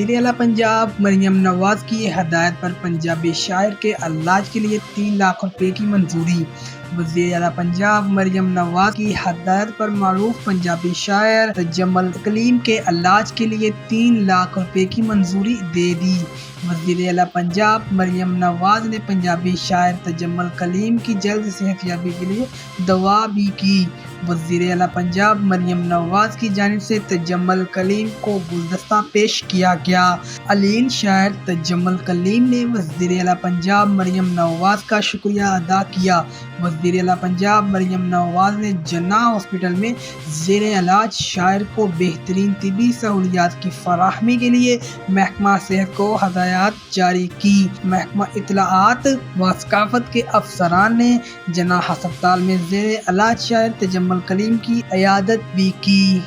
وزیر اعلیٰ پنجاب مریم نواز کی ہدایت پر پنجابی شاعر کے علاج کے لیے 3 لاکھ روپے کی منظوری۔ وزیر اعلیٰ پنجاب مریم نواز کی ہدایت پر معروف پنجابی شاعر تجمل کلیم کے علاج کے لیے 3 لاکھ روپے کی منظوری دے دی۔ وزیر اعلیٰ پنجاب مریم نواز نے پنجابی شاعر تجمل کلیم کی جلد صحت یابی کے لیے دعا بھی کی۔ وزیر اعلیٰ پنجاب مریم نواز کی جانب سے تجمل کلیم کو گلدستہ پیش کیا گیا۔ علین شاعر تجمل کلیم نے وزیر اعلیٰ پنجاب مریم نواز کا شکریہ ادا کیا۔ وزیر اعلیٰ پنجاب مریم نواز نے جناح ہاسپٹل میں زیر علاج شاعر کو بہترین طبی سہولیات کی فراہمی کے لیے محکمہ صحت کو ہدایات جاری کی۔ محکمہ اطلاعات و ثقافت کے افسران نے جناح ہسپتال میں زیر علاج شاعر تجمل کلیم کی عیادت بھی کی۔